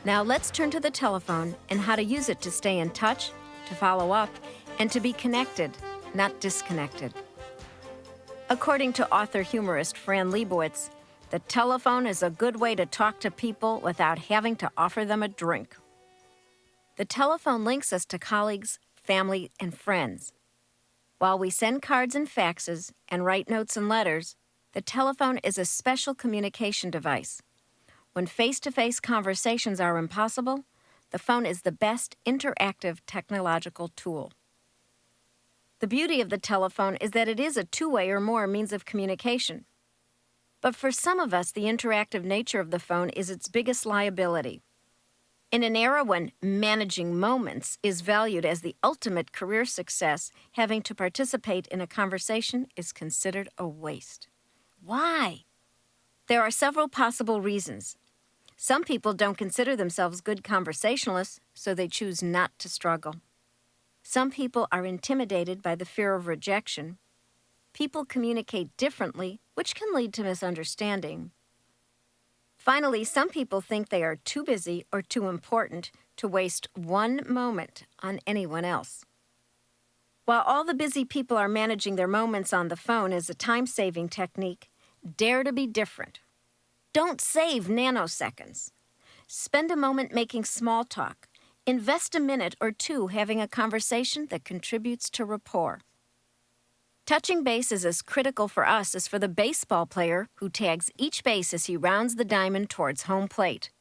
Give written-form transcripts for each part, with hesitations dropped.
Now let's turn to the telephone and how to use it to stay in touch, to follow up, and to be connected, not disconnected. According to author-humorist Fran Lebowitz, the telephone is a good way to talk to people without having to offer them a drink. The telephone links us to colleagues, family, and friends. While we send cards and faxes and write notes and letters, the telephone is a special communication device. When face-to-face conversations are impossible, the phone is the best interactive technological tool. The beauty of the telephone is that it is a two-way or more means of communication. But for some of us, the interactive nature of the phone is its biggest liability. In an era when managing moments is valued as the ultimate career success, having to participate in a conversation is considered a waste. Why? There are several possible reasons. Some people don't consider themselves good conversationalists, so they choose not to struggle. Some people are intimidated by the fear of rejection. People communicate differently, which can lead to misunderstanding. Finally, some people think they are too busy or too important to waste one moment on anyone else. While all the busy people are managing their moments on the phone as a time-saving technique, dare to be different. Don't save nanoseconds. Spend a moment making small talk. Invest a minute or two having a conversation that contributes to rapport. Touching base is as critical for us as for the baseball player who tags each base as he rounds the diamond towards home plate.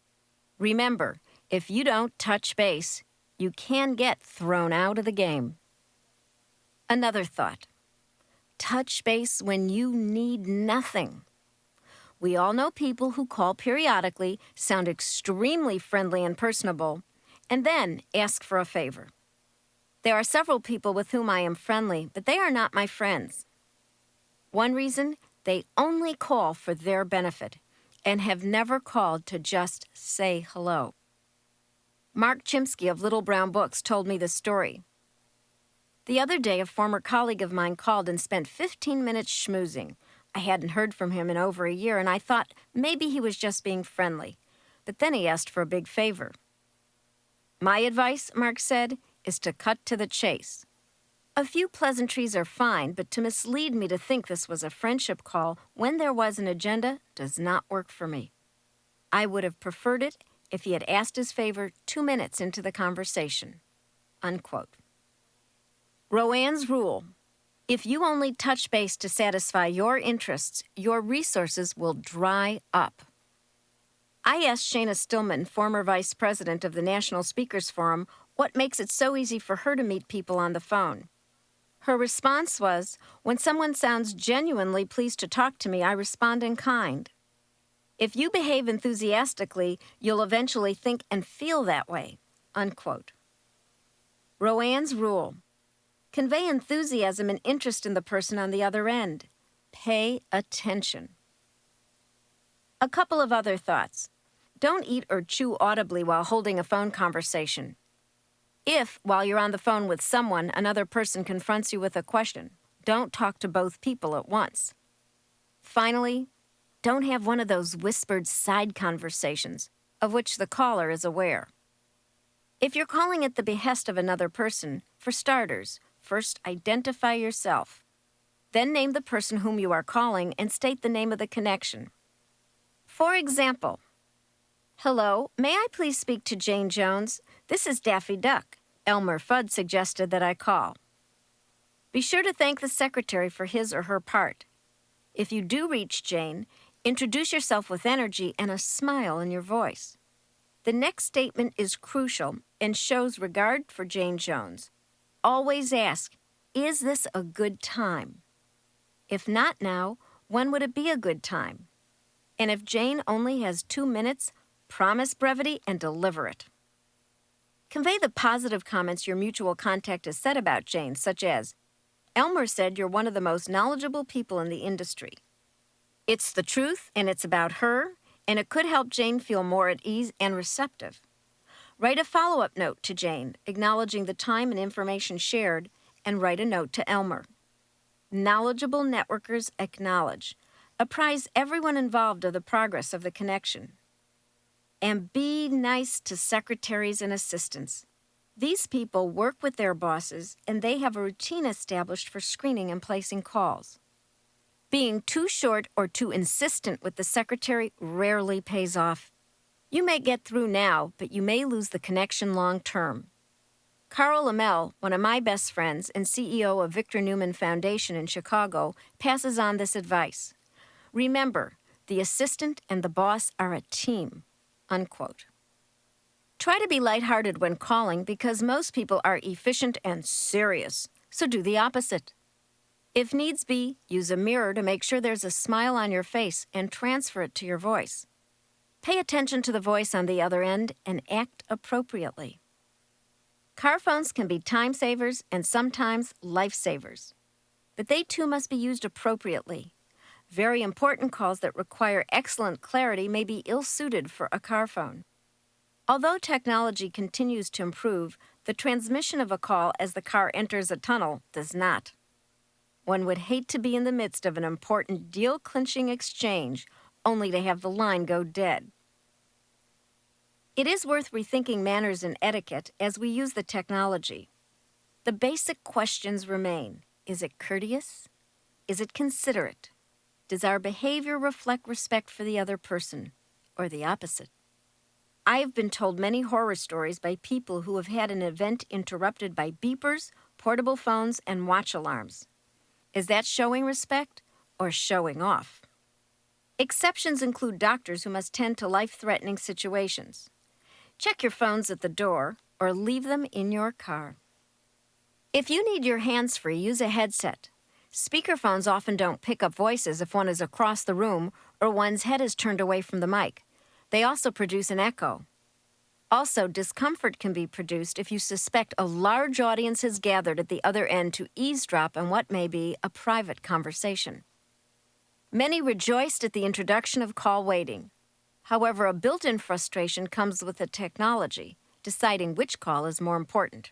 Remember, if you don't touch base, you can get thrown out of the game. Another thought. Touch base when you need nothing. We all know people who call periodically, sound extremely friendly and personable, and then ask for a favor. There are several people with whom I am friendly, but they are not my friends. One reason, they only call for their benefit and have never called to just say hello. Mark Chimsky of Little Brown Books told me this story. The other day, a former colleague of mine called and spent 15 minutes schmoozing. I hadn't heard from him in over a year, and I thought maybe he was just being friendly. But then he asked for a big favor. My advice, Mark said, is to cut to the chase. A few pleasantries are fine, but to mislead me to think this was a friendship call when there was an agenda does not work for me. I would have preferred it if he had asked his favor 2 minutes into the conversation." Unquote. Rowan's rule. If you only touch base to satisfy your interests, your resources will dry up. I asked Shana Stillman, former vice president of the National Speakers Forum, what makes it so easy for her to meet people on the phone. Her response was, when someone sounds genuinely pleased to talk to me, I respond in kind. If you behave enthusiastically, you'll eventually think and feel that way. Unquote. Rowan's rule. Convey enthusiasm and interest in the person on the other end. Pay attention. A couple of other thoughts. Don't eat or chew audibly while holding a phone conversation. If, while you're on the phone with someone, another person confronts you with a question, don't talk to both people at once. Finally, don't have one of those whispered side conversations of which the caller is aware. If you're calling at the behest of another person, for starters, first identify yourself. Then name the person whom you are calling and state the name of the connection. For example, "Hello, may I please speak to Jane Jones? This is Daffy Duck. Elmer Fudd suggested that I call." Be sure to thank the secretary for his or her part. If you do reach Jane, introduce yourself with energy and a smile in your voice. The next statement is crucial and shows regard for Jane Jones. Always ask, is this a good time? If not now, when would it be a good time? And if Jane only has 2 minutes, promise brevity and deliver it. Convey the positive comments your mutual contact has said about Jane, such as, "Elmer said you're one of the most knowledgeable people in the industry. It's the truth, and it's about her, and it could help Jane feel more at ease and receptive." Write a follow-up note to Jane, acknowledging the time and information shared, and write a note to Elmer. Knowledgeable networkers acknowledge. Apprise everyone involved of the progress of the connection. And be nice to secretaries and assistants. These people work with their bosses, and they have a routine established for screening and placing calls. Being too short or too insistent with the secretary rarely pays off. You may get through now, but you may lose the connection long term. Carl Lamel, one of my best friends and CEO of Victor Newman Foundation in Chicago, passes on this advice. Remember, the assistant and the boss are a team. Unquote. Try to be lighthearted when calling because most people are efficient and serious, so do the opposite. If needs be, use a mirror to make sure there's a smile on your face and transfer it to your voice. Pay attention to the voice on the other end and act appropriately. Car phones can be time savers and sometimes lifesavers, but they too must be used appropriately. Very important calls that require excellent clarity may be ill-suited for a car phone. Although technology continues to improve, the transmission of a call as the car enters a tunnel does not. One would hate to be in the midst of an important deal-clinching exchange only to have the line go dead. It is worth rethinking manners and etiquette as we use the technology. The basic questions remain. Is it courteous? Is it considerate? Does our behavior reflect respect for the other person, or the opposite? I have been told many horror stories by people who have had an event interrupted by beepers, portable phones, and watch alarms. Is that showing respect or showing off? Exceptions include doctors who must tend to life-threatening situations. Check your phones at the door or leave them in your car. If you need your hands-free, use a headset. Speakerphones often don't pick up voices if one is across the room or one's head is turned away from the mic. They also produce an echo. Also, discomfort can be produced if you suspect a large audience has gathered at the other end to eavesdrop on what may be a private conversation. Many rejoiced at the introduction of call waiting. However, a built-in frustration comes with the technology, deciding which call is more important.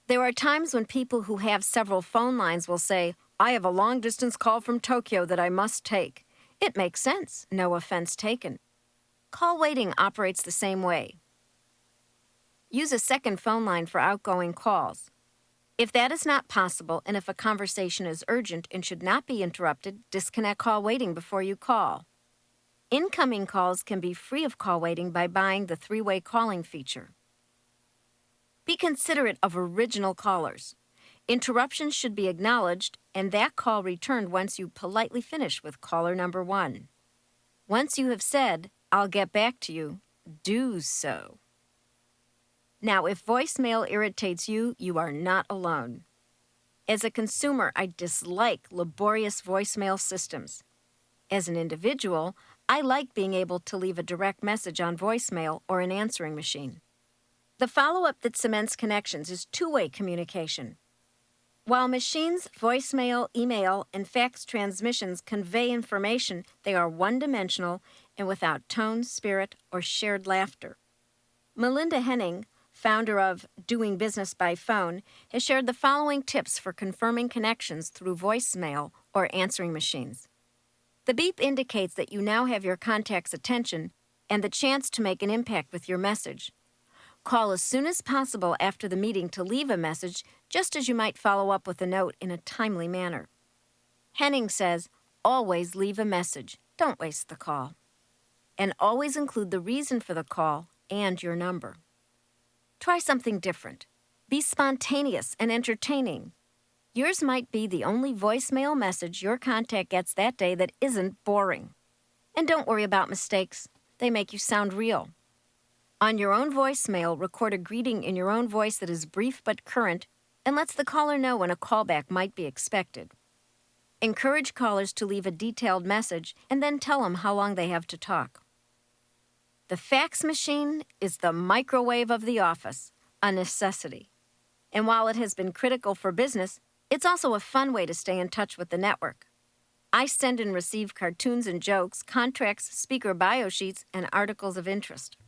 There are times when people who have several phone lines will say, "I have a long-distance call from Tokyo that I must take." It makes sense, no offense taken. Call waiting operates the same way. Use a second phone line for outgoing calls. If that is not possible and if a conversation is urgent and should not be interrupted, disconnect call waiting before you call. Incoming calls can be free of call waiting by buying the three-way calling feature. Be considerate of original callers. Interruptions should be acknowledged and that call returned once you politely finish with caller number 1. Once you have said, "I'll get back to you," do so. Now, if voicemail irritates you, you are not alone. As a consumer, I dislike laborious voicemail systems. As an individual, I like being able to leave a direct message on voicemail or an answering machine. The follow-up that cements connections is two-way communication. While machines, voicemail, email, and fax transmissions convey information, they are one-dimensional and without tone, spirit, or shared laughter. Melinda Henning, founder of Doing Business by Phone, has shared the following tips for confirming connections through voicemail or answering machines. The beep indicates that you now have your contact's attention and the chance to make an impact with your message. Call as soon as possible after the meeting to leave a message, just as you might follow up with a note in a timely manner. Henning says, always leave a message. Don't waste the call. And always include the reason for the call and your number. Try something different. Be spontaneous and entertaining. Yours might be the only voicemail message your contact gets that day that isn't boring. And don't worry about mistakes. They make you sound real. On your own voicemail, record a greeting in your own voice that is brief but current and lets the caller know when a callback might be expected. Encourage callers to leave a detailed message and then tell them how long they have to talk. The fax machine is the microwave of the office, a necessity. And while it has been critical for business, it's also a fun way to stay in touch with the network. I send and receive cartoons and jokes, contracts, speaker bio sheets, and articles of interest.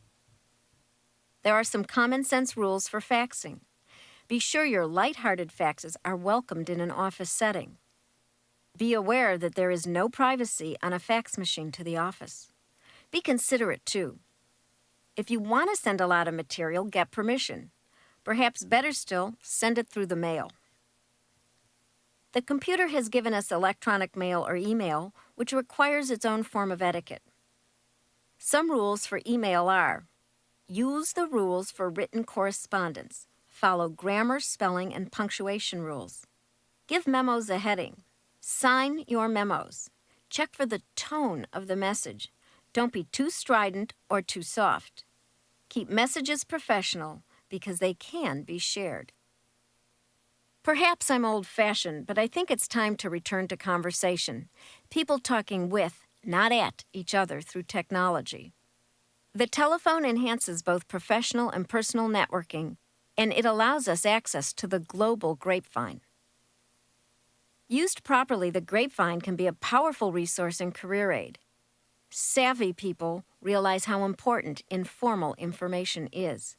There are some common sense rules for faxing. Be sure your light-hearted faxes are welcomed in an office setting. Be aware that there is no privacy on a fax machine to the office. Be considerate, too. If you want to send a lot of material, get permission. Perhaps better still, send it through the mail. The computer has given us electronic mail or email, which requires its own form of etiquette. Some rules for email are: use the rules for written correspondence. Follow grammar, spelling, and punctuation rules. Give memos a heading. Sign your memos. Check for the tone of the message. Don't be too strident or too soft. Keep messages professional because they can be shared. Perhaps I'm old-fashioned, but I think it's time to return to conversation. People talking with, not at, each other through technology. The telephone enhances both professional and personal networking, and it allows us access to the global grapevine. Used properly, the grapevine can be a powerful resource in career aid. Savvy people realize how important informal information is.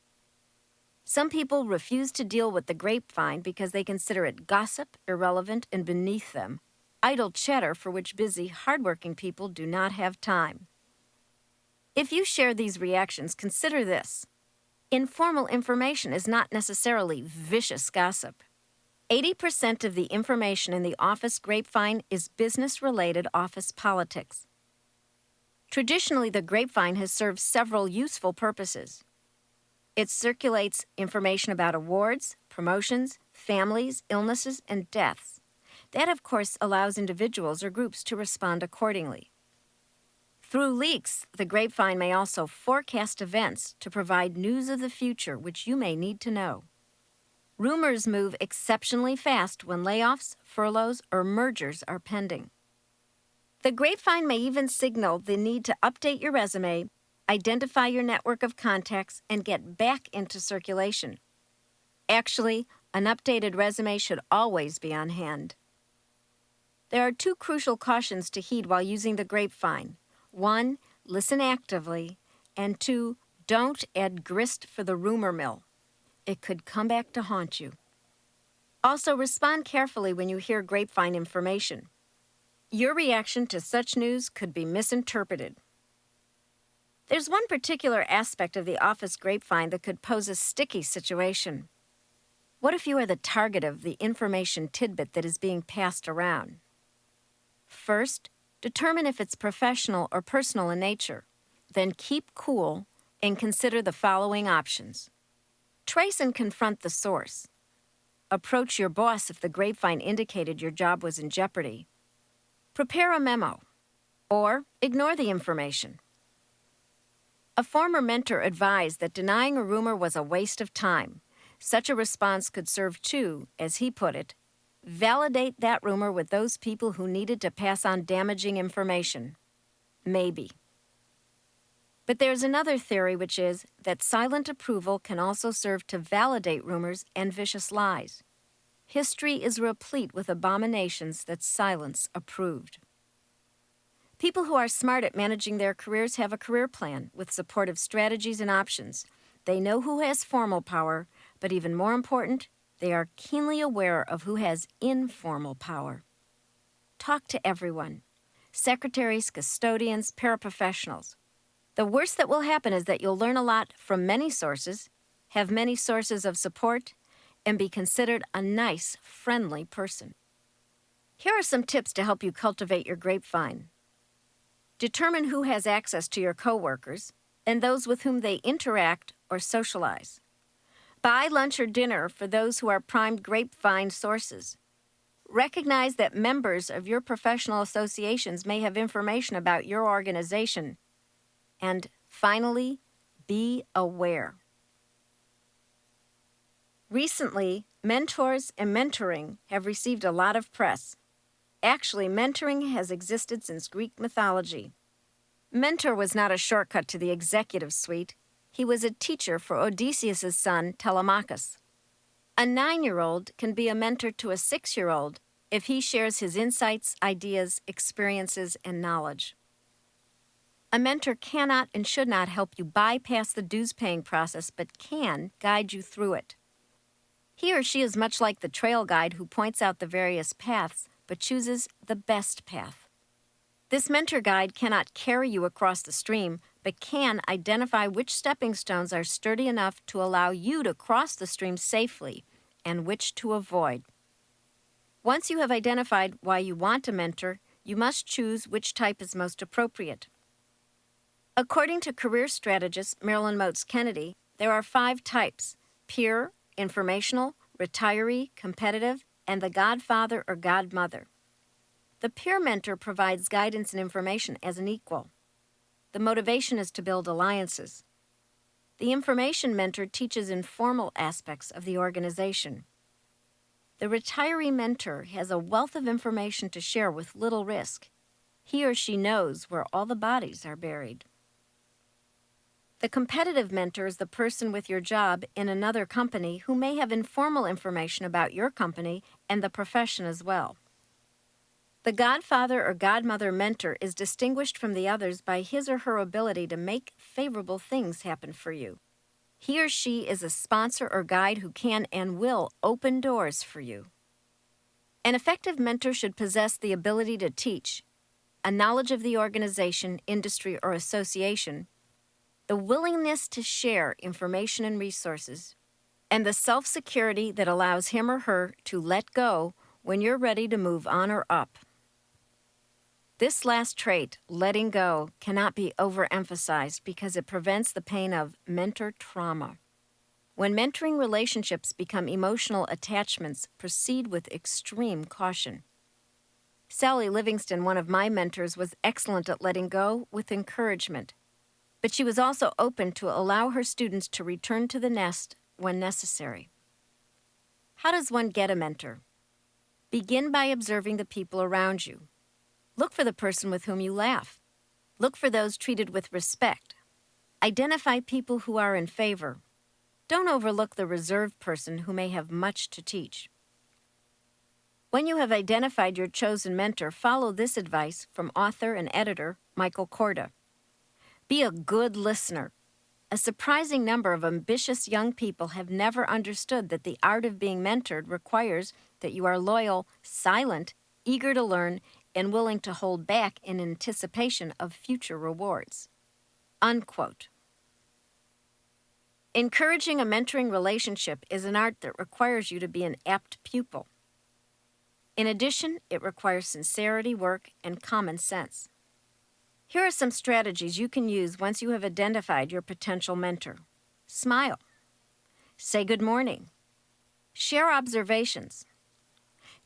Some people refuse to deal with the grapevine because they consider it gossip, irrelevant, and beneath them, idle chatter for which busy, hardworking people do not have time. If you share these reactions, consider this. Informal information is not necessarily vicious gossip. 80% of the information in the office grapevine is business-related office politics. Traditionally, the grapevine has served several useful purposes. It circulates information about awards, promotions, families, illnesses, and deaths. That, of course, allows individuals or groups to respond accordingly. Through leaks, the grapevine may also forecast events to provide news of the future which you may need to know. Rumors move exceptionally fast when layoffs, furloughs, or mergers are pending. The grapevine may even signal the need to update your resume, identify your network of contacts, and get back into circulation. Actually, an updated resume should always be on hand. There are two crucial cautions to heed while using the grapevine. 1, listen actively, and 2, don't add grist for the rumor mill. It could come back to haunt you. Also, respond carefully when you hear grapevine information. Your reaction to such news could be misinterpreted. There's one particular aspect of the office grapevine that could pose a sticky situation. What if you are the target of the information tidbit that is being passed around? First, determine if it's professional or personal in nature. Then keep cool and consider the following options. Trace and confront the source. Approach your boss if the grapevine indicated your job was in jeopardy. Prepare a memo. Or ignore the information. A former mentor advised that denying a rumor was a waste of time. Such a response could serve to, as he put it, validate that rumor with those people who needed to pass on damaging information. Maybe. But there's another theory, which is that silent approval can also serve to validate rumors and vicious lies. History is replete with abominations that silence approved. People who are smart at managing their careers have a career plan with supportive strategies and options. They know who has formal power, but even more important, they are keenly aware of who has informal power. Talk to everyone: secretaries, custodians, paraprofessionals. The worst that will happen is that you'll learn a lot from many sources, have many sources of support, and be considered a nice, friendly person. Here are some tips to help you cultivate your grapevine. Determine who has access to your coworkers and those with whom they interact or socialize. Buy lunch or dinner for those who are primed grapevine sources. Recognize that members of your professional associations may have information about your organization. And finally, be aware. Recently, mentors and mentoring have received a lot of press. Actually, mentoring has existed since Greek mythology. Mentor was not a shortcut to the executive suite. He was a teacher for Odysseus' son, Telemachus. A 9-year-old can be a mentor to a 6-year-old if he shares his insights, ideas, experiences, and knowledge. A mentor cannot and should not help you bypass the dues-paying process, but can guide you through it. He or she is much like the trail guide who points out the various paths, but chooses the best path. This mentor guide cannot carry you across the stream, but can identify which stepping stones are sturdy enough to allow you to cross the stream safely and which to avoid. Once you have identified why you want a mentor, you must choose which type is most appropriate. According to career strategist Marilyn Moats Kennedy, there are 5 types: peer, informational, retiree, competitive, and the godfather or godmother. The peer mentor provides guidance and information as an equal. The motivation is to build alliances. The information mentor teaches informal aspects of the organization. The retiree mentor has a wealth of information to share with little risk. He or she knows where all the bodies are buried. The competitive mentor is the person with your job in another company who may have informal information about your company and the profession as well. The godfather or godmother mentor is distinguished from the others by his or her ability to make favorable things happen for you. He or she is a sponsor or guide who can and will open doors for you. An effective mentor should possess the ability to teach, a knowledge of the organization, industry, or association, the willingness to share information and resources, and the self-security that allows him or her to let go when you're ready to move on or up. This last trait, letting go, cannot be overemphasized because it prevents the pain of mentor trauma. When mentoring relationships become emotional attachments, proceed with extreme caution. Sally Livingston, one of my mentors, was excellent at letting go with encouragement, but she was also open to allow her students to return to the nest when necessary. How does one get a mentor? Begin by observing the people around you. Look for the person with whom you laugh. Look for those treated with respect. Identify people who are in favor. Don't overlook the reserved person who may have much to teach. When you have identified your chosen mentor, follow this advice from author and editor Michael Korda. Be a good listener. A surprising number of ambitious young people have never understood that the art of being mentored requires that you are loyal, silent, eager to learn, and willing to hold back in anticipation of future rewards. Unquote. Encouraging a mentoring relationship is an art that requires you to be an apt pupil. In addition, it requires sincerity, work, and common sense. Here are some strategies you can use once you have identified your potential mentor. Smile. Say good morning. Share observations.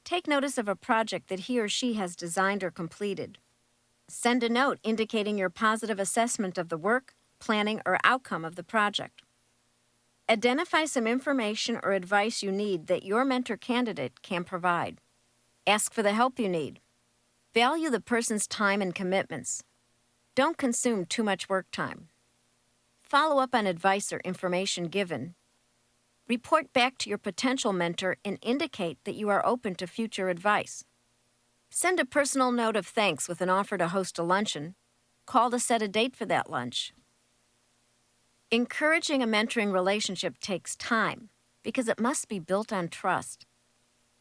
Take notice of a project that he or she has designed or completed. Send a note indicating your positive assessment of the work, planning, or outcome of the project. Identify some information or advice you need that your mentor candidate can provide. Ask for the help you need. Value the person's time and commitments. Don't consume too much work time. Follow up on advice or information given. Report back to your potential mentor and indicate that you are open to future advice. Send a personal note of thanks with an offer to host a luncheon. Call to set a date for that lunch. Encouraging a mentoring relationship takes time because it must be built on trust.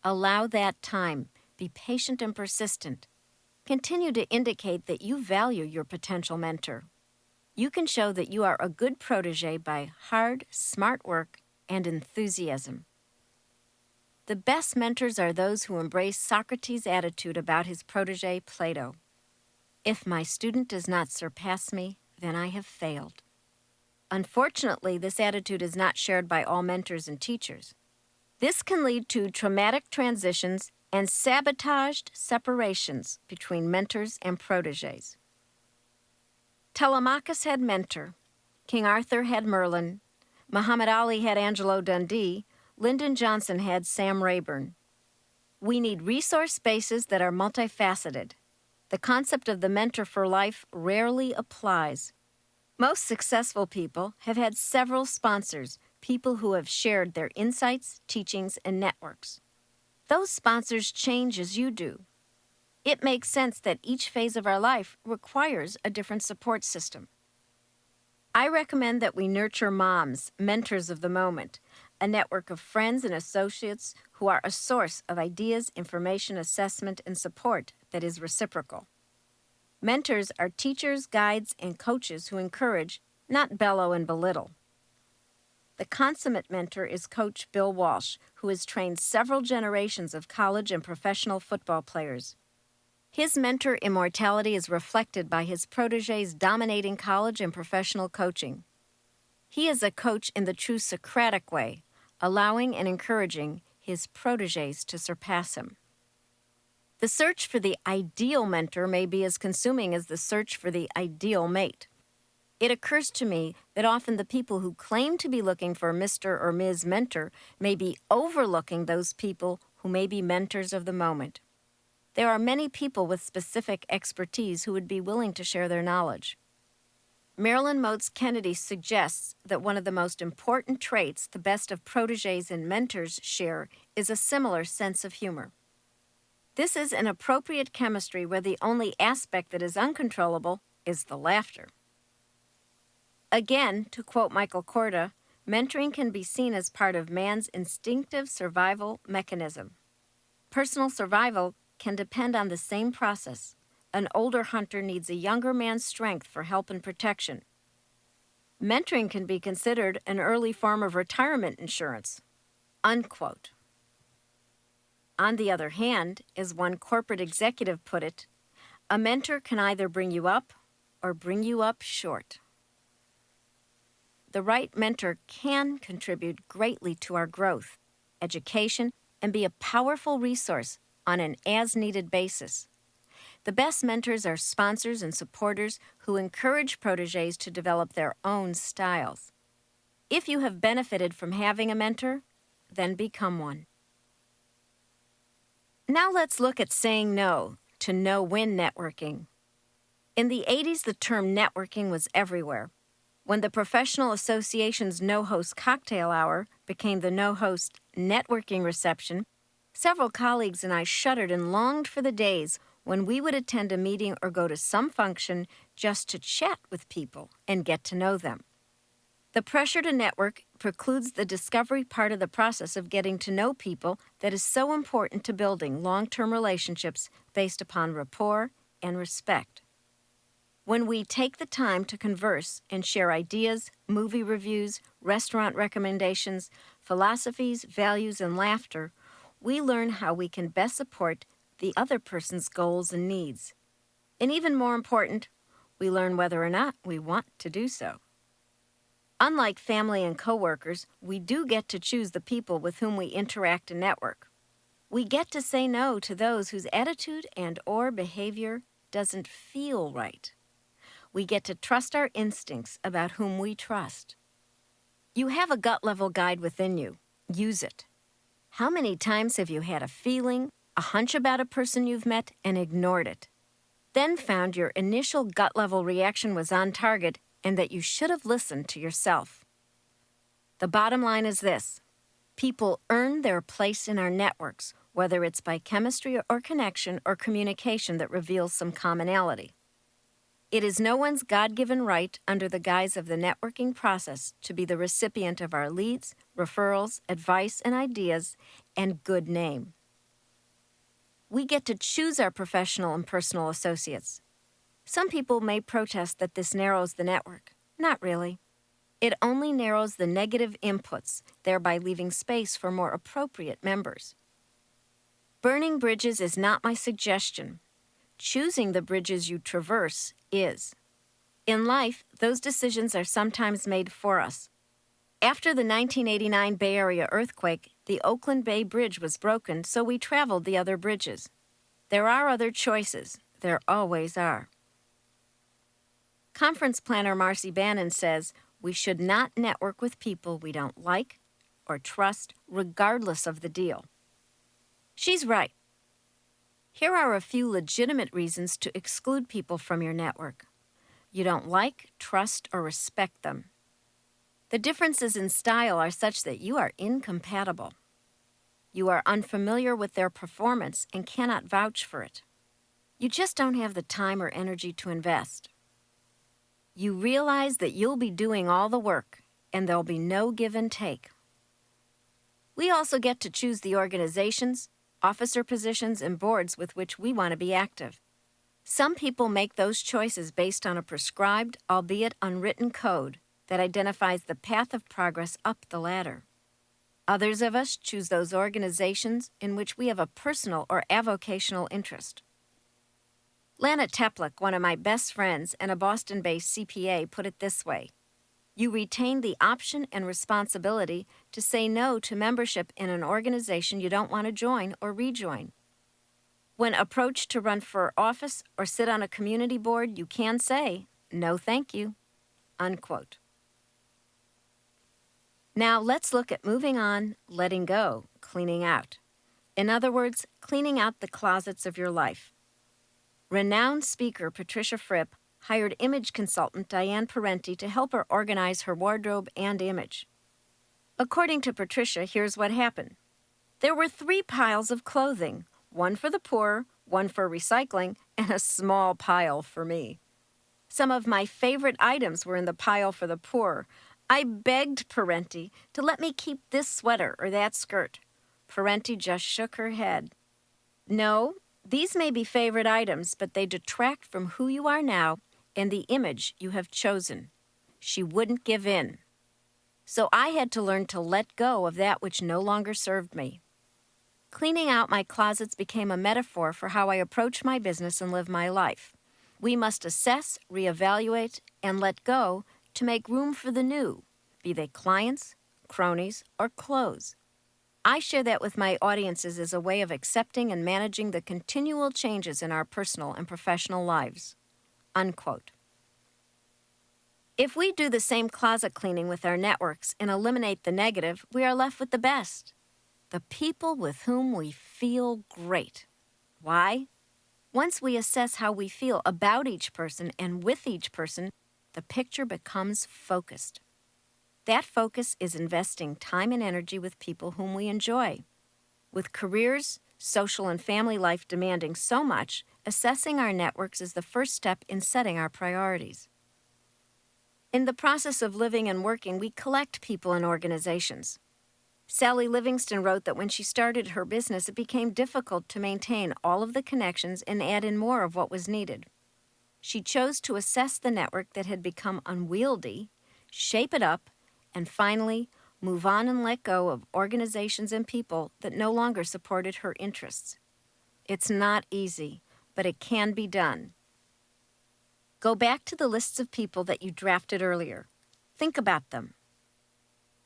Allow that time. Be patient and persistent. Continue to indicate that you value your potential mentor. You can show that you are a good protege by hard, smart work and enthusiasm. The best mentors are those who embrace Socrates' attitude about his protege Plato. If my student does not surpass me, then I have failed. Unfortunately, this attitude is not shared by all mentors and teachers. This can lead to traumatic transitions and sabotaged separations between mentors and proteges. Telemachus had Mentor, King Arthur had Merlin, Muhammad Ali had Angelo Dundee, Lyndon Johnson had Sam Rayburn. We need resource spaces that are multifaceted. The concept of the mentor for life rarely applies. Most successful people have had several sponsors, people who have shared their insights, teachings, and networks. Those sponsors change as you do. It makes sense that each phase of our life requires a different support system. I recommend that we nurture moms, mentors of the moment, a network of friends and associates who are a source of ideas, information, assessment, and support that is reciprocal. Mentors are teachers, guides, and coaches who encourage, not bellow and belittle. The consummate mentor is Coach Bill Walsh, who has trained several generations of college and professional football players. His mentor immortality is reflected by his protégés dominating college and professional coaching. He is a coach in the true Socratic way, allowing and encouraging his protégés to surpass him. The search for the ideal mentor may be as consuming as the search for the ideal mate. It occurs to me that often the people who claim to be looking for Mr. or Ms. Mentor may be overlooking those people who may be mentors of the moment. There are many people with specific expertise who would be willing to share their knowledge. Marilyn Moats Kennedy suggests that one of the most important traits the best of protégés and mentors share is a similar sense of humor. This is an appropriate chemistry where the only aspect that is uncontrollable is the laughter. Again, to quote Michael Korda, mentoring can be seen as part of man's instinctive survival mechanism. Personal survival can depend on the same process. An older hunter needs a younger man's strength for help and protection. Mentoring can be considered an early form of retirement insurance. Unquote. On the other hand, as one corporate executive put it, a mentor can either bring you up or bring you up short. The right mentor can contribute greatly to our growth, education, and be a powerful resource on an as-needed basis. The best mentors are sponsors and supporters who encourage protégés to develop their own styles. If you have benefited from having a mentor, then become one. Now let's look at saying no to no-win networking. In the 80s, the term networking was everywhere. When the Professional Association's no-host cocktail hour became the no-host networking reception, several colleagues and I shuddered and longed for the days when we would attend a meeting or go to some function just to chat with people and get to know them. The pressure to network precludes the discovery part of the process of getting to know people that is so important to building long-term relationships based upon rapport and respect. When we take the time to converse and share ideas, movie reviews, restaurant recommendations, philosophies, values, and laughter, we learn how we can best support the other person's goals and needs. And even more important, we learn whether or not we want to do so. Unlike family and coworkers, we do get to choose the people with whom we interact and network. We get to say no to those whose attitude and/or behavior doesn't feel right. We get to trust our instincts about whom we trust. You have a gut-level guide within you. Use it. How many times have you had a feeling, a hunch about a person you've met, and ignored it? Then found your initial gut-level reaction was on target and that you should have listened to yourself. The bottom line is this: people earn their place in our networks, whether it's by chemistry or connection or communication that reveals some commonality. It is no one's God-given right under the guise of the networking process to be the recipient of our leads, referrals, advice, and ideas, and good name. We get to choose our professional and personal associates. Some people may protest that this narrows the network. Not really. It only narrows the negative inputs, thereby leaving space for more appropriate members. Burning bridges is not my suggestion. Choosing the bridges you traverse is. In life, those decisions are sometimes made for us. After the 1989 Bay Area earthquake, the Oakland Bay Bridge was broken, so we traveled the other bridges. There are other choices. There always are. Conference planner Marcy Bannon says we should not network with people we don't like or trust, regardless of the deal. She's right. Here are a few legitimate reasons to exclude people from your network. You don't like, trust, or respect them. The differences in style are such that you are incompatible. You are unfamiliar with their performance and cannot vouch for it. You just don't have the time or energy to invest. You realize that you'll be doing all the work, and there'll be no give and take. We also get to choose the organizations, officer positions, and boards with which we want to be active. Some people make those choices based on a prescribed, albeit unwritten code that identifies the path of progress up the ladder. Others of us choose those organizations in which we have a personal or avocational interest. Lana Teplick, one of my best friends and a Boston-based CPA, put it this way: you retain the option and responsibility to say no to membership in an organization you don't want to join or rejoin. When approached to run for office or sit on a community board, you can say, "No, thank you," unquote. Now let's look at moving on, letting go, cleaning out. In other words, cleaning out the closets of your life. Renowned speaker Patricia Fripp hired image consultant Diane Parenti to help her organize her wardrobe and image. According to Patricia, here's what happened. There were 3 piles of clothing, one for the poor, one for recycling, and a small pile for me. Some of my favorite items were in the pile for the poor. I begged Parenti to let me keep this sweater or that skirt. Parenti just shook her head. No, these may be favorite items, but they detract from who you are now and the image you have chosen. She wouldn't give in. So I had to learn to let go of that which no longer served me. Cleaning out my closets became a metaphor for how I approach my business and live my life. We must assess, reevaluate, and let go to make room for the new, be they clients, cronies, or clothes. I share that with my audiences as a way of accepting and managing the continual changes in our personal and professional lives. Unquote. If we do the same closet cleaning with our networks and eliminate the negative, we are left with the best. The people with whom we feel great. Why? Once we assess how we feel about each person and with each person, the picture becomes focused. That focus is investing time and energy with people whom we enjoy. With careers, social, and family life demanding so much, assessing our networks is the first step in setting our priorities. In the process of living and working, we collect people and organizations. Sally Livingston wrote that when she started her business, it became difficult to maintain all of the connections and add in more of what was needed. She chose to assess the network that had become unwieldy, shape it up, and finally, move on and let go of organizations and people that no longer supported her interests. It's not easy, but it can be done. Go back to the lists of people that you drafted earlier. Think about them.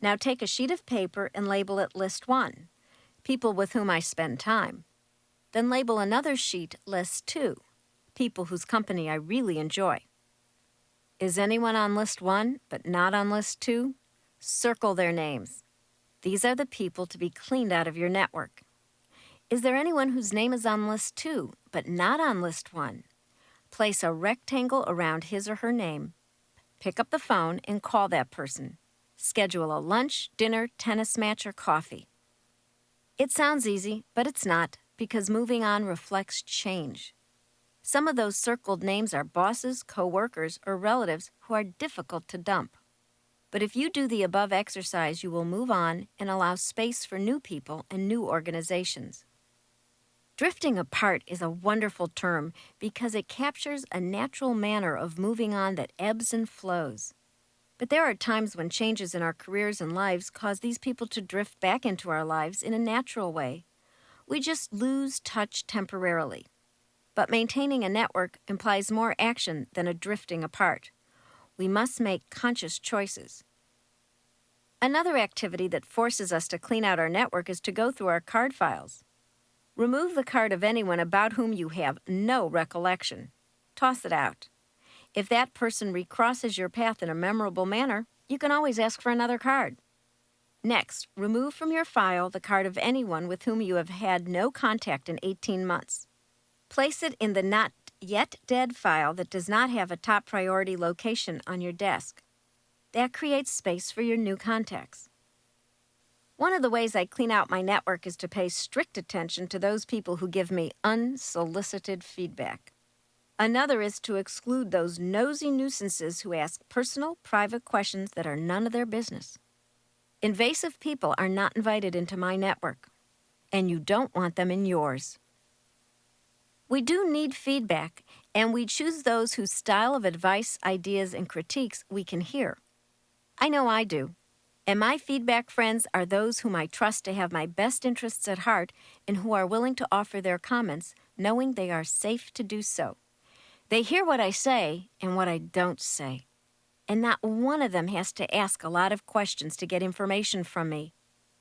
Now take a sheet of paper and label it List 1, people with whom I spend time. Then label another sheet List 2, people whose company I really enjoy. Is anyone on List 1 but not on List 2? Circle their names. These are the people to be cleaned out of your network. Is there anyone whose name is on List 2 but not on List 1? Place a rectangle around his or her name. Pick up the phone and call that person. Schedule a lunch, dinner, tennis match, or coffee. It sounds easy, but it's not, because moving on reflects change. Some of those circled names are bosses, co-workers, or relatives who are difficult to dump. But if you do the above exercise, you will move on and allow space for new people and new organizations. Drifting apart is a wonderful term because it captures a natural manner of moving on that ebbs and flows. But there are times when changes in our careers and lives cause these people to drift back into our lives in a natural way. We just lose touch temporarily. But maintaining a network implies more action than a drifting apart. We must make conscious choices. Another activity that forces us to clean out our network is to go through our card files. Remove the card of anyone about whom you have no recollection. Toss it out. If that person recrosses your path in a memorable manner, you can always ask for another card. Next, remove from your file the card of anyone with whom you have had no contact in 18 months. Place it in the Not Yet Dead file that does not have a top priority location on your desk. That creates space for your new contacts. One of the ways I clean out my network is to pay strict attention to those people who give me unsolicited feedback. Another is to exclude those nosy nuisances who ask personal, private questions that are none of their business. Invasive people are not invited into my network, and you don't want them in yours. We do need feedback, And we choose those whose style of advice, ideas, and critiques we can hear. I know I do. And my feedback friends are those whom I trust to have my best interests at heart and who are willing to offer their comments, knowing they are safe to do so. They hear what I say and what I don't say. And not one of them has to ask a lot of questions to get information from me.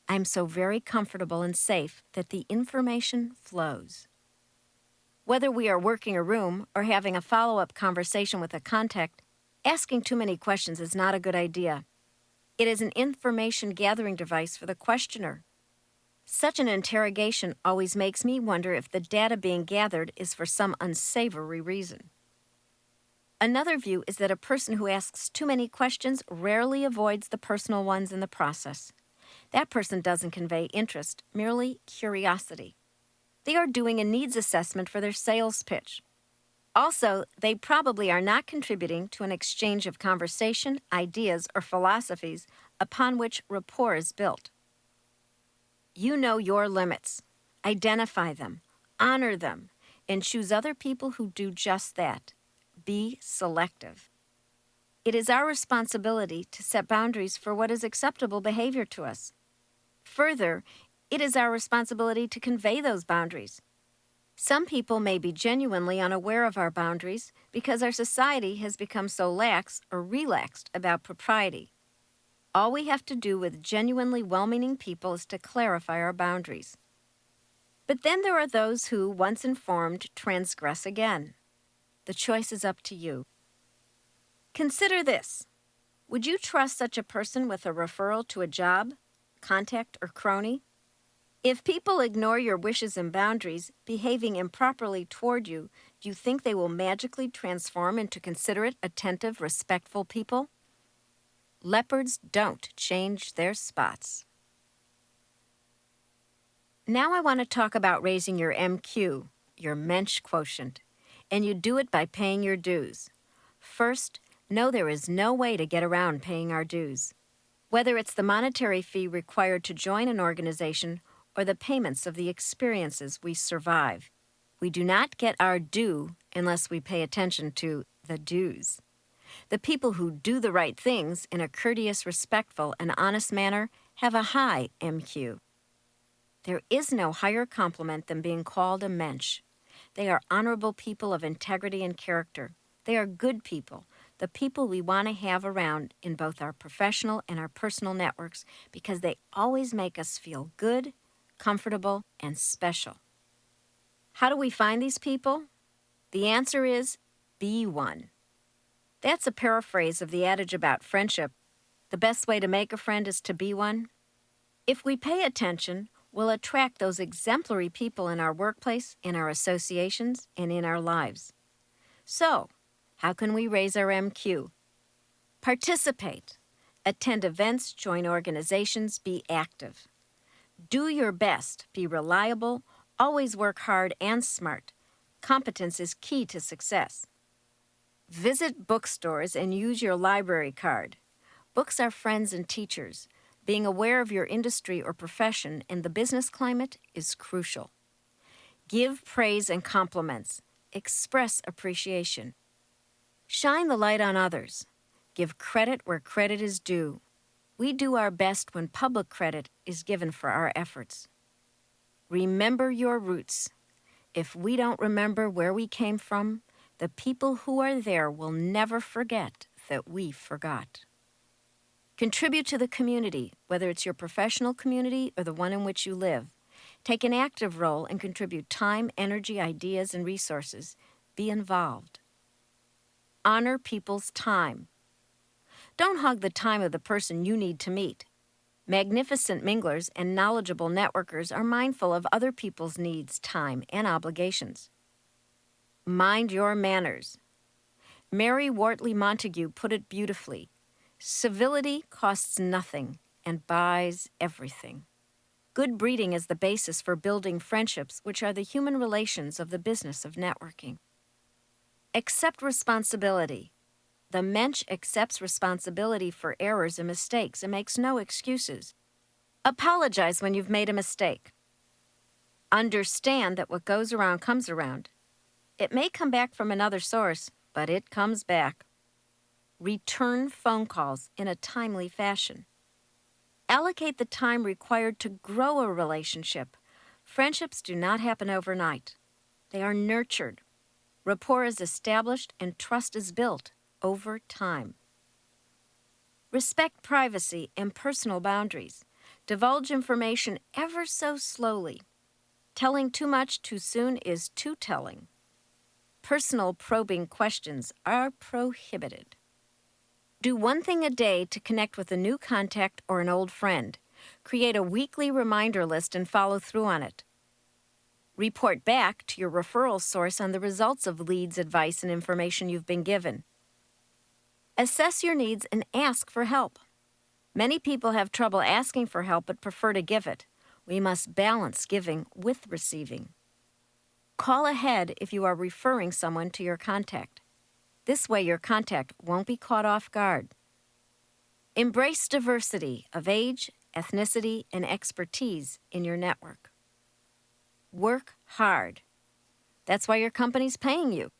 I'm so very comfortable and safe that the information flows. Whether we are working a room or having a follow-up conversation with a contact, asking too many questions is not a good idea. It is an information gathering device for the questioner. Such an interrogation always makes me wonder if the data being gathered is for some unsavory reason. Another view is that a person who asks too many questions rarely avoids the personal ones in the process. That person doesn't convey interest, merely curiosity. They are doing a needs assessment for their sales pitch. Also, they probably are not contributing to an exchange of conversation, ideas, or philosophies upon which rapport is built. You know your limits. Identify them, honor them, and choose other people who do just that. Be selective. It is our responsibility to set boundaries for what is acceptable behavior to us. Further, it is our responsibility to convey those boundaries. Some people may be genuinely unaware of our boundaries because our society has become so lax or relaxed about propriety. All we have to do with genuinely well-meaning people is to clarify our boundaries. But then there are those who, once informed, transgress again. The choice is up to you. Consider this. Would you trust such a person with a referral to a job, contact, or crony? If people ignore your wishes and boundaries, behaving improperly toward you, do you think they will magically transform into considerate, attentive, respectful people? Leopards don't change their spots. Now I want to talk about raising your MQ, your Mensch quotient, and you do it by paying your dues. First, know there is no way to get around paying our dues. Whether it's the monetary fee required to join an organization or the payments of the experiences we survive. We do not get our due unless we pay attention to the dues. The people who do the right things in a courteous, respectful, and honest manner have a high MQ. There is no higher compliment than being called a mensch. They are honorable people of integrity and character. They are good people, the people we want to have around in both our professional and our personal networks because they always make us feel good, comfortable, and special. How do we find these people? The answer is be one. That's a paraphrase of the adage about friendship. The best way to make a friend is to be one. If we pay attention, we'll attract those exemplary people in our workplace, in our associations, and in our lives. So, how can we raise our MQ? Participate. Attend events, join organizations, be active. Do your best, be reliable, always work hard and smart. Competence is key to success. Visit bookstores and use your library card. Books are friends and teachers. Being aware of your industry or profession and the business climate is crucial. Give praise and compliments. Express appreciation. Shine the light on others. Give credit where credit is due. We do our best when public credit is given for our efforts. Remember your roots. If we don't remember where we came from, the people who are there will never forget that we forgot. Contribute to the community, whether it's your professional community or the one in which you live. Take an active role and contribute time, energy, ideas, and resources. Be involved. Honor people's time. Don't hog the time of the person you need to meet. Magnificent minglers and knowledgeable networkers are mindful of other people's needs, time, and obligations. Mind your manners. Mary Wortley Montagu put it beautifully. Civility costs nothing and buys everything. Good breeding is the basis for building friendships, which are the human relations of the business of networking. Accept responsibility. The Mensch accepts responsibility for errors and mistakes and makes no excuses. Apologize when you've made a mistake. Understand that what goes around comes around. It may come back from another source, but it comes back. Return phone calls in a timely fashion. Allocate the time required to grow a relationship. Friendships do not happen overnight. They are nurtured. Rapport is established and trust is built over time. Respect privacy and personal boundaries. Divulge information ever so slowly. Telling too much too soon is too telling. Personal probing questions are prohibited. Do one thing a day to connect with a new contact or an old friend. Create a weekly reminder list and follow through on it. Report back to your referral source on the results of leads, advice, and information you've been given. Assess your needs and ask for help. Many people have trouble asking for help but prefer to give it. We must balance giving with receiving. Call ahead if you are referring someone to your contact. This way your contact won't be caught off guard. Embrace diversity of age, ethnicity, and expertise in your network. Work hard. That's why your company's paying you.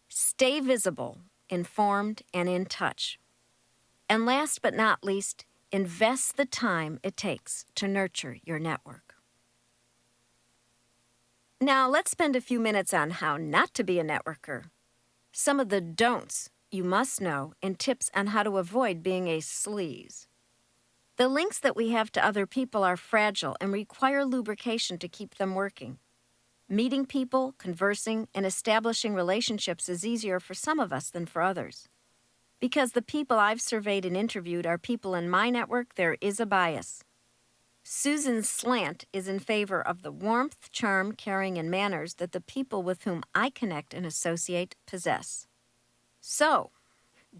Stay visible, informed, and in touch. And last but not least, invest the time it takes to nurture your network. Now let's spend a few minutes on how not to be a networker. Some of the don'ts you must know and tips on how to avoid being a sleaze. The links that we have to other people are fragile and require lubrication to keep them working. Meeting people, conversing, and establishing relationships is easier for some of us than for others. Because the people I've surveyed and interviewed are people in my network, there is a bias. Susan's slant is in favor of the warmth, charm, caring, and manners that the people with whom I connect and associate possess. So,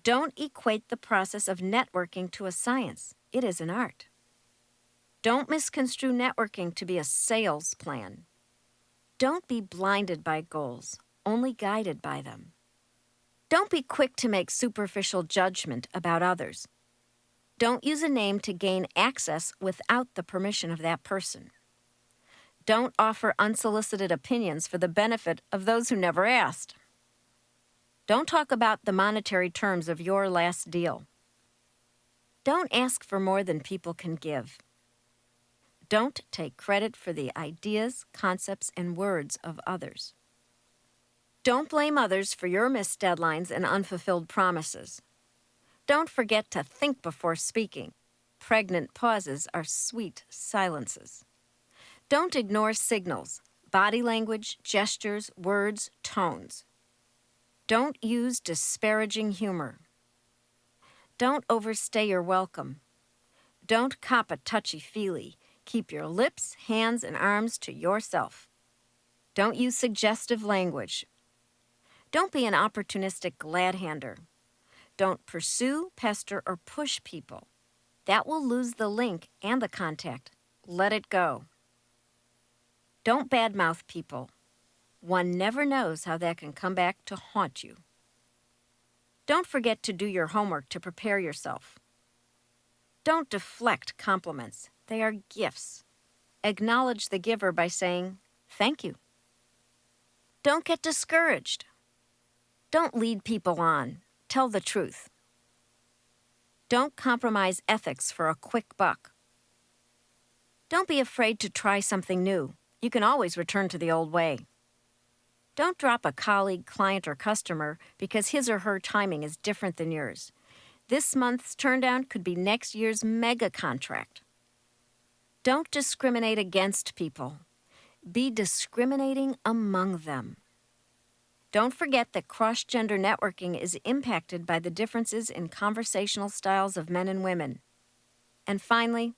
don't equate the process of networking to a science. It is an art. Don't misconstrue networking to be a sales plan. Don't be blinded by goals, only guided by them. Don't be quick to make superficial judgment about others. Don't use a name to gain access without the permission of that person. Don't offer unsolicited opinions for the benefit of those who never asked. Don't talk about the monetary terms of your last deal. Don't ask for more than people can give. Don't take credit for the ideas, concepts, and words of others. Don't blame others for your missed deadlines and unfulfilled promises. Don't forget to think before speaking. Pregnant pauses are sweet silences. Don't ignore signals, body language, gestures, words, tones. Don't use disparaging humor. Don't overstay your welcome. Don't cop a touchy-feely. Keep your lips, hands, and arms to yourself. Don't use suggestive language. Don't be an opportunistic glad-hander. Don't pursue, pester, or push people. That will lose the link and the contact. Let it go. Don't badmouth people. One never knows how that can come back to haunt you. Don't forget to do your homework to prepare yourself. Don't deflect compliments. They are gifts. Acknowledge the giver by saying, "Thank you." Don't get discouraged. Don't lead people on. Tell the truth. Don't compromise ethics for a quick buck. Don't be afraid to try something new. You can always return to the old way. Don't drop a colleague, client, or customer because his or her timing is different than yours. This month's turndown could be next year's mega contract. Don't discriminate against people. Be discriminating among them. Don't forget that cross-gender networking is impacted by the differences in conversational styles of men and women. And finally,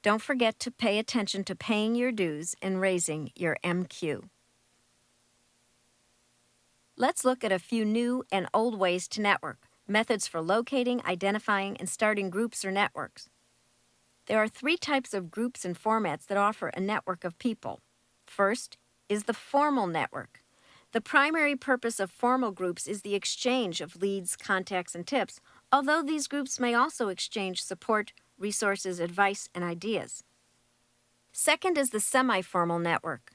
don't forget to pay attention to paying your dues and raising your MQ. Let's look at a few new and old ways to network, methods for locating, identifying, and starting groups or networks. There are 3 types of groups and formats that offer a network of people. First is the formal network. The primary purpose of formal groups is the exchange of leads, contacts, and tips, although these groups may also exchange support, resources, advice, and ideas. Second is the semi-formal network.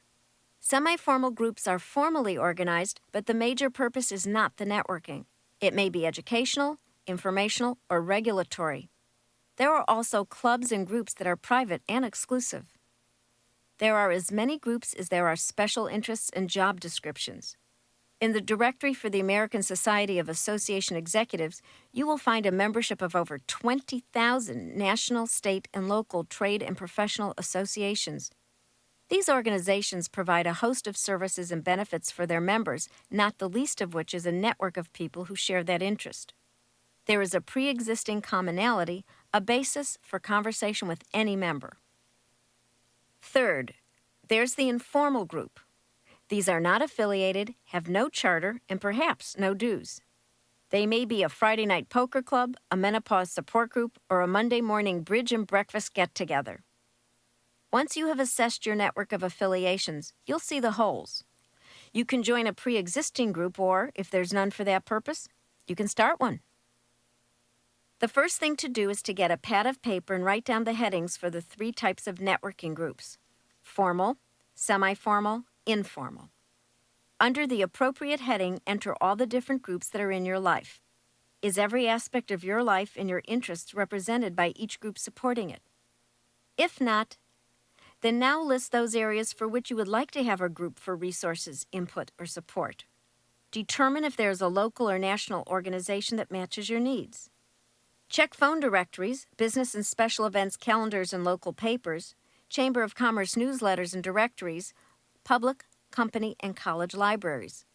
Semi-formal groups are formally organized, but the major purpose is not the networking. It may be educational, informational, or regulatory. There are also clubs and groups that are private and exclusive. There are as many groups as there are special interests and job descriptions. In the directory for the American Society of Association Executives, you will find a membership of over 20,000 national, state, and local trade and professional associations. These organizations provide a host of services and benefits for their members, not the least of which is a network of people who share that interest. There is a pre-existing commonality, a basis for conversation with any member. Third, there's the informal group. These are not affiliated, have no charter, and perhaps no dues. They may be a Friday night poker club, a menopause support group, or a Monday morning bridge and breakfast get-together. Once you have assessed your network of affiliations, you'll see the holes. You can join a pre-existing group, or, if there's none for that purpose, you can start one. The first thing to do is to get a pad of paper and write down the headings for the 3 types of networking groups: formal, semi-formal, informal. Under the appropriate heading, enter all the different groups that are in your life. Is every aspect of your life and your interests represented by each group supporting it? If not, then now list those areas for which you would like to have a group for resources, input, or support. Determine if there is a local or national organization that matches your needs. Check phone directories, business and special events calendars and local papers, Chamber of Commerce newsletters and directories, public, company, and college libraries.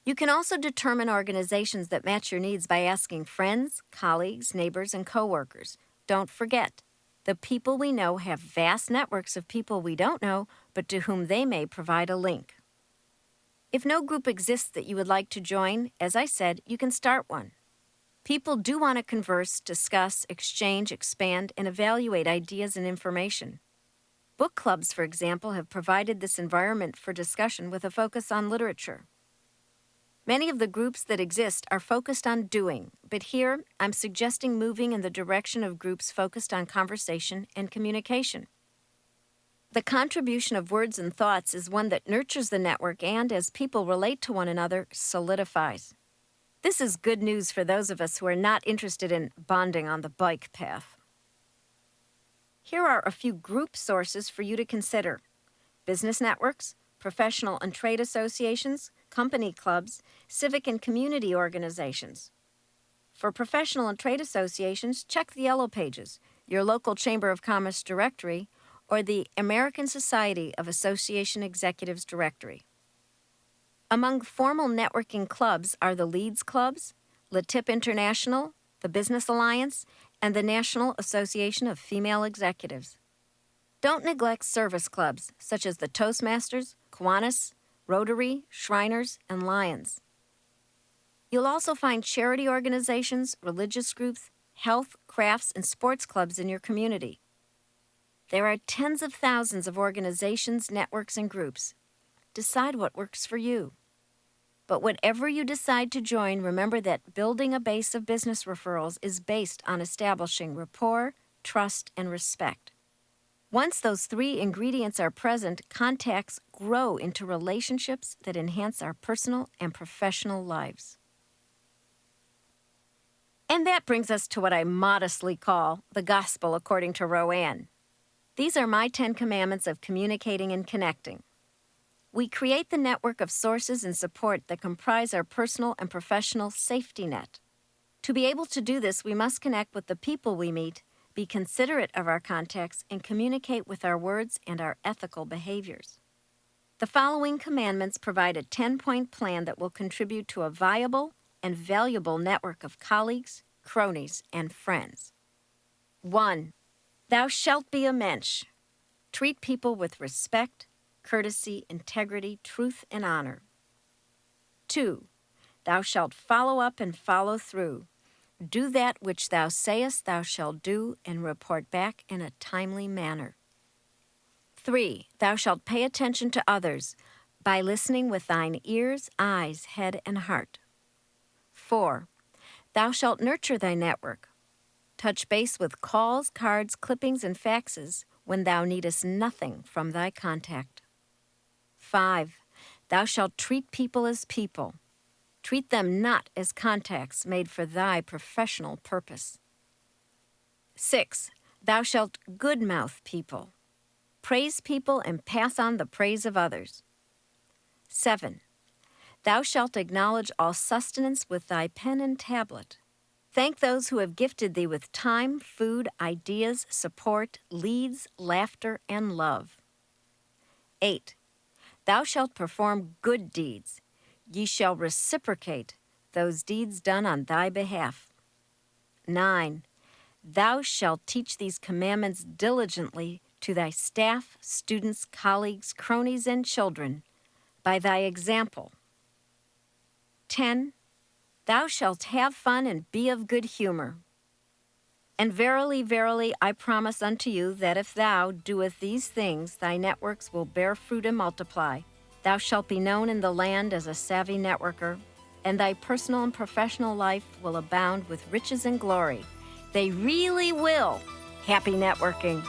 You can also determine organizations that match your needs by asking friends, colleagues, neighbors, and coworkers. Don't forget, the people we know have vast networks of people we don't know, but to whom they may provide a link. If no group exists that you would like to join, as I said, you can start one. People do want to converse, discuss, exchange, expand, and evaluate ideas and information. Book clubs, for example, have provided this environment for discussion with a focus on literature. Many of the groups that exist are focused on doing, but here I'm suggesting moving in the direction of groups focused on conversation and communication. The contribution of words and thoughts is one that nurtures the network and, as people relate to one another, solidifies. This is good news for those of us who are not interested in bonding on the bike path. Here are a few group sources for you to consider: business networks, professional and trade associations, company clubs, civic and community organizations. For professional and trade associations, check the Yellow Pages, your local Chamber of Commerce directory, or the American Society of Association Executives directory. Among formal networking clubs are the Leads Clubs, LaTip International, the Business Alliance, and the National Association of Female Executives. Don't neglect service clubs such as the Toastmasters, Kiwanis, Rotary, Shriners, and Lions. You'll also find charity organizations, religious groups, health, crafts, and sports clubs in your community. There are tens of thousands of organizations, networks, and groups. Decide what works for you. But whatever you decide to join, remember that building a base of business referrals is based on establishing rapport, trust, and respect. Once those 3 ingredients are present, contacts grow into relationships that enhance our personal and professional lives. And that brings us to what I modestly call the gospel according to Roanne. These are my 10 commandments of communicating and connecting. We create the network of sources and support that comprise our personal and professional safety net. To be able to do this, we must connect with the people we meet, be considerate of our contacts, and communicate with our words and our ethical behaviors. The following commandments provide a 10-point plan that will contribute to a viable and valuable network of colleagues, cronies, and friends. 1. Thou shalt be a mensch. Treat people with respect, courtesy, integrity, truth, and honor. 2. Thou shalt follow up and follow through. Do that which thou sayest thou shalt do, and report back in a timely manner. 3. Thou shalt pay attention to others by listening with thine ears, eyes, head, and heart. 4. Thou shalt nurture thy network. Touch base with calls, cards, clippings, and faxes when thou needest nothing from thy contact. 5. Thou shalt treat people as people. Treat them not as contacts made for thy professional purpose. 6. Thou shalt good-mouth people. Praise people and pass on the praise of others. 7. Thou shalt acknowledge all sustenance with thy pen and tablet. Thank those who have gifted thee with time, food, ideas, support, leads, laughter, and love. 8. Thou shalt perform good deeds. Ye shall reciprocate those deeds done on thy behalf. 9. Thou shalt teach these commandments diligently to thy staff, students, colleagues, cronies, and children by thy example. 10. Thou shalt have fun and be of good humor. And verily, verily, I promise unto you that if thou doest these things, thy networks will bear fruit and multiply. Thou shalt be known in the land as a savvy networker, and thy personal and professional life will abound with riches and glory. They really will. Happy networking.